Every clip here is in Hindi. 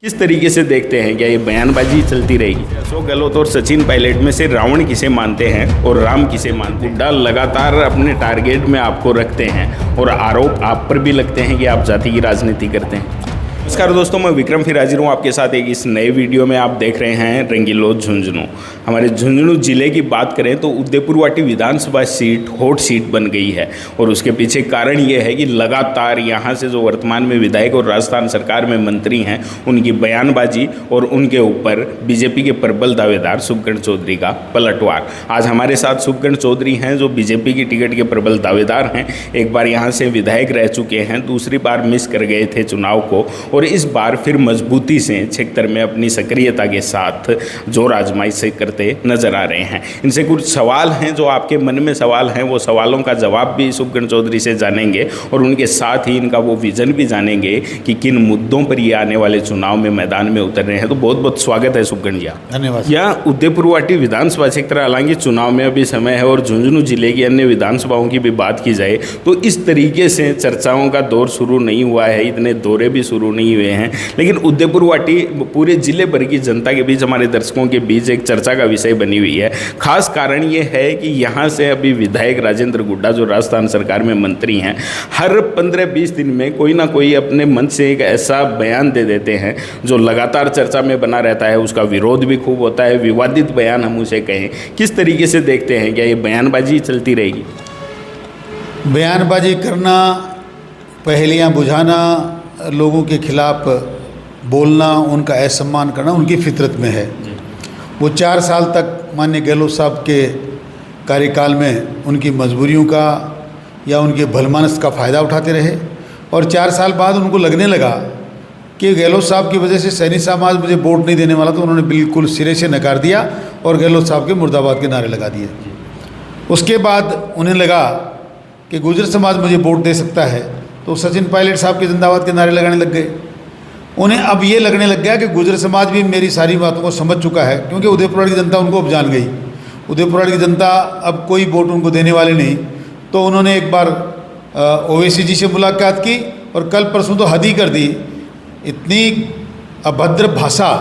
किस तरीके से देखते हैं, क्या ये बयानबाजी चलती रहेगी? अशोक गहलोत और सचिन पायलट में से रावण किसे मानते हैं और राम किसे मानते हैं? हुड्डा लगातार अपने टारगेट में आपको रखते हैं और आरोप आप पर भी लगते हैं कि आप जाति की राजनीति करते हैं। नमस्कार दोस्तों, मैं विक्रम फिर हाजिर हूँ आपके साथ एक इस नए वीडियो में। आप देख रहे हैं रंगीलो झुंझुनू। हमारे झुंझुनू जिले की बात करें तो उदयपुरवाटी विधानसभा सीट हॉट सीट बन गई है और उसके पीछे कारण ये है कि लगातार यहाँ से जो वर्तमान में विधायक और राजस्थान सरकार में मंत्री हैं उनकी बयानबाजी और उनके ऊपर बीजेपी के प्रबल दावेदार शुभकरण चौधरी का पलटवार। आज हमारे साथ शुभकरण चौधरी हैं जो बीजेपी की टिकट के प्रबल दावेदार हैं। एक बार यहाँ से विधायक रह चुके हैं, दूसरी बार मिस कर गए थे चुनाव को और इस बार फिर मजबूती से क्षेत्र में अपनी सक्रियता के साथ जोर आजमाइश करते नजर आ रहे हैं। इनसे कुछ सवाल हैं जो आपके मन में सवाल हैं, वो सवालों का जवाब भी शुभकरण चौधरी से जानेंगे और उनके साथ ही इनका वो विजन भी जानेंगे कि किन मुद्दों पर ये आने वाले चुनाव में मैदान में उतर रहे हैं। तो बहुत बहुत स्वागत है शुभकरण जी। धन्यवाद। यहाँ उदयपुरवाटी विधानसभा क्षेत्र, हालांकि चुनाव में अभी समय है और झुंझुनू जिले की अन्य विधानसभाओं की भी बात की जाए तो इस तरीके से चर्चाओं का दौर शुरू नहीं हुआ है, इतने दौरे भी शुरू नहीं हुए हैं, लेकिन उदयपुरवाटी पूरे जिले भर की जनता के बीच, हमारे दर्शकों के बीच एक चर्चा का विषय बनी हुई है। खास कारण ये है कि यहाँ से अभी विधायक राजेंद्र गुड्डा जो राजस्थान सरकार में मंत्री हैं, हर 15-20 दिन में कोई ना कोई अपने मन से एक ऐसा बयान दे देते हैं जो लगातार चर्चा में बना रहता है। उसका विरोध भी खूब होता है, विवादित बयान हम उसे कहें। किस तरीके से देखते हैं, क्या ये बयानबाजी चलती रहेगी? बयानबाजी करना, पहेलियां बुझाना, लोगों के खिलाफ बोलना, उनका असम्मान करना उनकी फितरत में है। वो 4 साल तक माननीय गहलोत साहब के कार्यकाल में उनकी मजबूरियों का या उनके भलमानस का फ़ायदा उठाते रहे और 4 साल बाद उनको लगने लगा कि गहलोत साहब की वजह से सैनी समाज मुझे वोट नहीं देने वाला, तो उन्होंने बिल्कुल सिरे से नकार दिया और गहलोत साहब के मुर्दाबाद के नारे लगा दिए। उसके बाद उन्हें लगा कि गुर्जर समाज मुझे वोट दे सकता है, तो सचिन पायलट साहब के जिंदाबाद के नारे लगाने लग गए। उन्हें अब ये लगने लग गया कि गुर्जर समाज भी मेरी सारी बातों को समझ चुका है, क्योंकि उदयपुरवाटी की जनता उनको अब जान गई। उदयपुरवाटी की जनता अब कोई वोट उनको देने वाले नहीं। तो उन्होंने एक बार ओवैसी जी से मुलाकात की और कल परसों तो हद ही कर दी। इतनी अभद्र भाषा,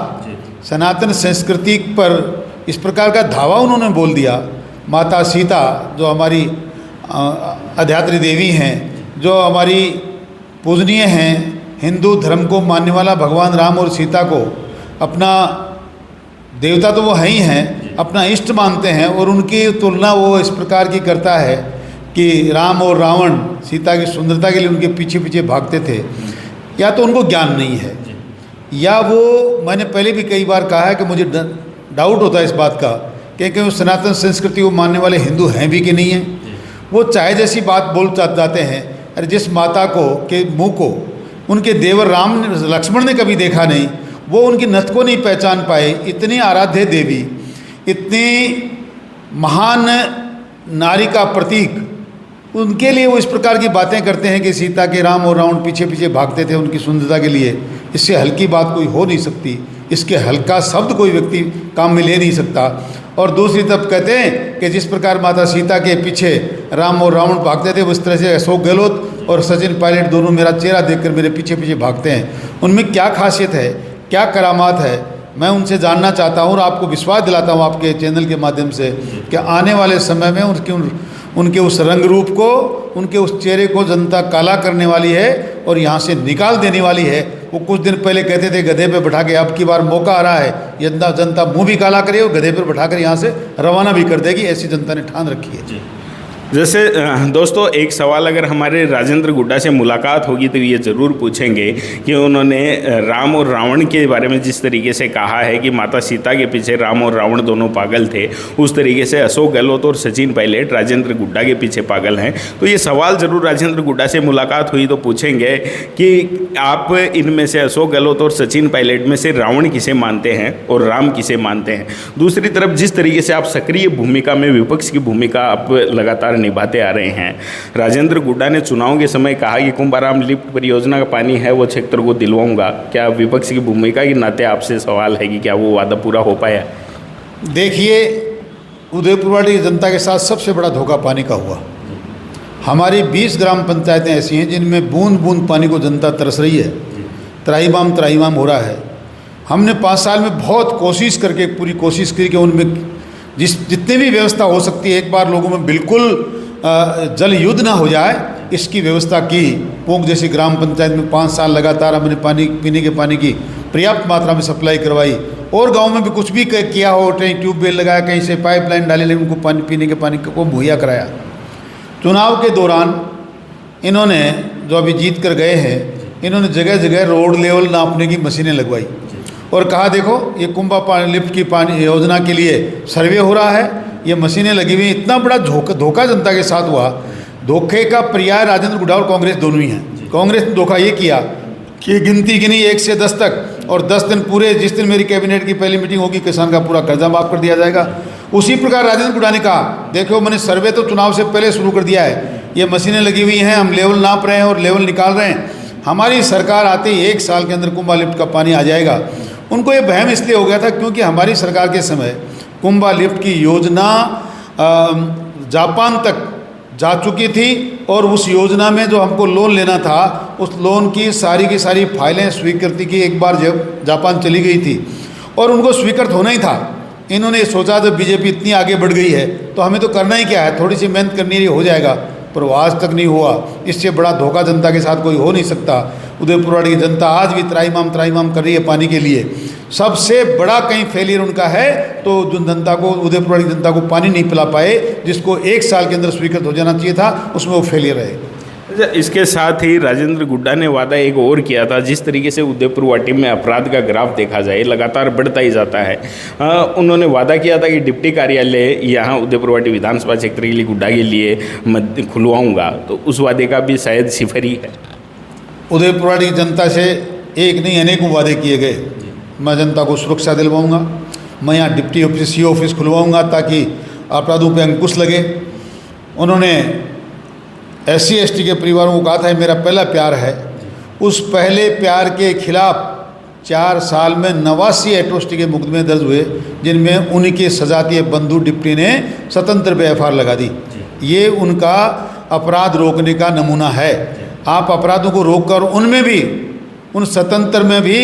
सनातन संस्कृति पर इस प्रकार का धावा उन्होंने बोल दिया। माता सीता जो हमारी आध्यात्मिक देवी हैं, जो हमारी पूजनीय हैं, हिंदू धर्म को मानने वाला भगवान राम और सीता को अपना देवता तो वो है ही हैं, अपना इष्ट मानते हैं और उनकी तुलना वो इस प्रकार की करता है कि राम और रावण सीता की सुंदरता के लिए उनके पीछे पीछे भागते थे। या तो उनको ज्ञान नहीं है, या वो, मैंने पहले भी कई बार कहा है कि मुझे डाउट होता है इस बात का कि वो सनातन संस्कृति को मानने वाले हिंदू हैं भी कि नहीं हैं। वो चाहे जैसी बात बोल जाते हैं। अरे जिस माता को के मुँह को उनके देवर राम लक्ष्मण ने कभी देखा नहीं, वो उनकी नथ को नहीं पहचान पाए, इतनी आराध्य देवी, इतनी महान नारी का प्रतीक, उनके लिए वो इस प्रकार की बातें करते हैं कि सीता के राम और रावण पीछे पीछे भागते थे उनकी सुंदरता के लिए। इससे हल्की बात कोई हो नहीं सकती, इसके हल्का शब्द कोई व्यक्ति काम में ले नहीं सकता। और दूसरी तरफ कहते हैं कि जिस प्रकार माता सीता के पीछे राम और रावण भागते थे, उस तरह से अशोक गहलोत और सचिन पायलट दोनों मेरा चेहरा देखकर मेरे पीछे पीछे भागते हैं। उनमें क्या खासियत है, क्या करामात है, मैं उनसे जानना चाहता हूँ और आपको विश्वास दिलाता हूँ आपके चैनल के माध्यम से कि आने वाले समय में उनके उस रंग रूप को, उनके उस चेहरे को जनता काला करने वाली है और यहाँ से निकाल देने वाली है। वो कुछ दिन पहले कहते थे गधे पे बैठा के, अब की बार मौका आ रहा है जनता मुंह भी काला करे और गधे पर बैठाकर यहाँ से रवाना भी कर देगी, ऐसी जनता ने ठान रखी है। जैसे दोस्तों, एक सवाल अगर हमारे राजेंद्र गुड्डा से मुलाकात होगी तो ये ज़रूर पूछेंगे कि उन्होंने राम और रावण के बारे में जिस तरीके से कहा है कि माता सीता के पीछे राम और रावण दोनों पागल थे, उस तरीके से अशोक गहलोत और सचिन पायलट राजेंद्र गुड्डा के पीछे पागल हैं। तो ये सवाल ज़रूर राजेंद्र गुड्डा से मुलाकात हुई तो पूछेंगे कि आप इनमें से अशोक गहलोत और सचिन पायलट में से रावण किसे मानते हैं और राम किसे मानते हैं? दूसरी तरफ जिस तरीके से आप सक्रिय भूमिका में, विपक्ष की भूमिका आप लगातार निभाते आ रहे हैं, राजेंद्र गुड्डा ने चुनाव के समय कहा कि कुंभाराम लिफ्ट परियोजना का पानी है वो क्षेत्र को दिलवाऊंगा। क्या विपक्ष की भूमिका के नाते आपसे सवाल है कि क्या वो वादा पूरा हो पाया? देखिए, उदयपुरवाटी जनता के साथ सबसे बड़ा धोखा पानी का हुआ। हमारी 20 ग्राम पंचायतें ऐसी हैं जिनमें बूंद बूंद पानी को जनता तरस रही है, त्राहीमाम हो रहा है। हमने 5 साल में बहुत कोशिश करके पूरी कोशिश की कि उनमें जितनी भी व्यवस्था हो सकती है, एक बार लोगों में बिल्कुल जल युद्ध ना हो जाए, इसकी व्यवस्था की। पोंक जैसी ग्राम पंचायत में 5 साल लगातार हमने पानी, पीने के पानी की पर्याप्त मात्रा में सप्लाई करवाई। और गांव में भी कुछ भी किया हो, कहीं ट्यूबवेल लगाया, कहीं से पाइपलाइन डाली, लेकिन उनको पानी, पीने के पानी को मुहैया कराया। चुनाव के दौरान इन्होंने, जो अभी जीत कर गए हैं, इन्होंने जगह जगह रोड लेवल नापने की मशीनें लगवाई और कहा देखो ये कुंभा लिफ्ट की पानी योजना के लिए सर्वे हो रहा है, ये मशीनें लगी हुई। इतना बड़ा धोखा जनता के साथ हुआ। धोखे का पर्याय राजेंद्र गुड्डा और कांग्रेस दोनों ही हैं। कांग्रेस ने धोखा ये किया कि गिनती गिनी 1 से 10 तक, और 10 दिन पूरे, जिस दिन मेरी कैबिनेट की पहली मीटिंग होगी, किसान का पूरा कर्जा माफ कर दिया जाएगा। उसी प्रकार राजेंद्र गुड्डा ने कहा देखो मैंने सर्वे तो चुनाव से पहले शुरू कर दिया है, ये मशीनें लगी हुई हैं, हम लेवल नाप रहे हैं और लेवल निकाल रहे हैं, हमारी सरकार आते ही 1 साल के अंदर कुंभा लिफ्ट का पानी आ जाएगा। उनको ये वहम इसलिए हो गया था क्योंकि हमारी सरकार के समय कुंभा लिफ्ट की योजना जापान तक जा चुकी थी, और उस योजना में जो हमको लोन लेना था, उस लोन की सारी फाइलें स्वीकृति की एक बार जब जापान चली गई थी और उनको स्वीकृत होना ही था। इन्होंने सोचा जब बीजेपी इतनी आगे बढ़ गई है तो हमें तो करना ही क्या है, थोड़ी सी मेहनत करनी है, हो जाएगा, पर वो आज तक नहीं हुआ। इससे बड़ा धोखा जनता के साथ कोई हो नहीं सकता। उदयपुरवाड़ी की जनता आज भी त्राईमाम कर रही है पानी के लिए। सबसे बड़ा कहीं फेलियर उनका है तो जो जनता को, उदयपुरवाड़ी जनता को पानी नहीं पिला पाए, जिसको 1 साल के अंदर स्वीकृत हो जाना चाहिए था, उसमें वो फेलियर है। अच्छा, इसके साथ ही राजेंद्र गुड्डा ने वादा एक और किया था, जिस तरीके से उदयपुरवाटी में अपराध का ग्राफ देखा जाए लगातार बढ़ता ही जाता है। उन्होंने वादा किया था कि डिप्टी कार्यालय यहाँ उदयपुरवाटी विधानसभा क्षेत्र के लिए गुड्डा के लिए खुलवाऊंगा, तो उस वादे का भी शायद सिफर ही है। उदयपुरवाड़ी की जनता से एक नहीं अनेकों वादे किए गए। मैं जनता को सुरक्षा दिलवाऊंगा, मैं यहाँ डिप्टी ऑफिस, सीओ ऑफिस खुलवाऊंगा ताकि अपराधों पे अंकुश लगे। उन्होंने SC ST के परिवारों को कहा था मेरा पहला प्यार है। उस पहले प्यार के खिलाफ 4 साल में 89 एट्रोसिटी के मुकदमे दर्ज हुए, जिनमें उनके सजातीय बंधु डिप्टी ने स्वतंत्र पे FIR लगा दी। ये उनका अपराध रोकने का नमूना है। आप अपराधों को रोककर उनमें भी, उन स्वतंत्र में भी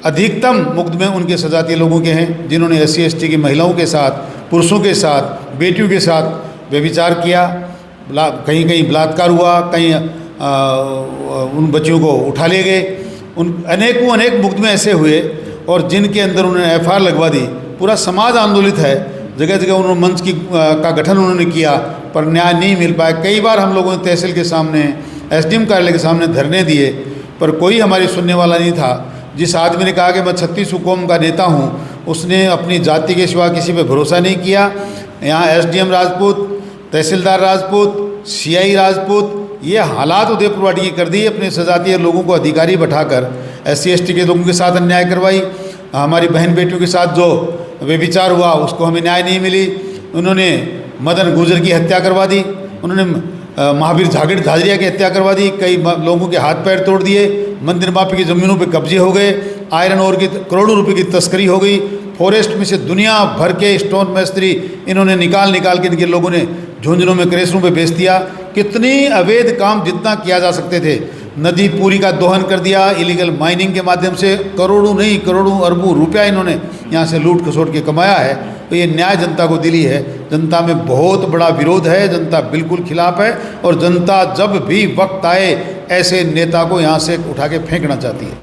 अधिकतम मुकदमे उनके सजातीय लोगों के हैं, जिन्होंने SC ST की महिलाओं के साथ, पुरुषों के साथ, बेटियों के साथ व्यभिचार किया, कहीं कहीं बलात्कार हुआ, कहीं उन बच्चियों को उठा ले गए। उन अनेक मुकदमे ऐसे हुए और जिनके अंदर उन्होंने FIR लगवा दी। पूरा समाज आंदोलित है, जगह जगह उन्होंने मंच का गठन उन्होंने किया, पर न्याय नहीं मिल पाया। कई बार हम लोगों ने तहसील के सामने, SDM कार्यालय के सामने धरने दिए, पर कोई हमारी सुनने वाला नहीं था। जिस आदमी ने कहा कि मैं 36 कौम का नेता हूँ, उसने अपनी जाति के सिवा किसी पे भरोसा नहीं किया। यहाँ SDM राजपूत, तहसीलदार राजपूत, CI राजपूत, ये हालात उदयपुरवाटी की कर दी। अपने सजातीय लोगों को अधिकारी बैठाकर SC ST के लोगों के साथ अन्याय करवाई। हमारी बहन बेटियों के साथ जो व्यभिचार हुआ उसको हमें न्याय नहीं मिली। उन्होंने मदन गुर्जर की हत्या करवा दी, उन्होंने महावीर झाझड़िया की हत्या करवा दी, कई लोगों के हाथ पैर तोड़ दिए, मंदिर माफी की ज़मीनों पे कब्जे हो गए, आयरन ओर की करोड़ों रुपए की तस्करी हो गई। फॉरेस्ट में से दुनिया भर के स्टोन मैस्त्री इन्होंने निकाल के इनके लोगों ने झुंझुनों में, क्रेशरों पे बेच दिया। कितनी अवैध काम जितना किया जा सकते थे। नदी पूरी का दोहन कर दिया इलीगल माइनिंग के माध्यम से। करोड़ों नहीं, करोड़ों अरबों रुपया इन्होंने यहाँ से लूट खसोट के कमाया है। तो ये न्याय जनता को दिली है। जनता में बहुत बड़ा विरोध है, जनता बिल्कुल खिलाफ है, और जनता जब भी वक्त आए ऐसे नेता को यहाँ से उठा के फेंकना चाहती है।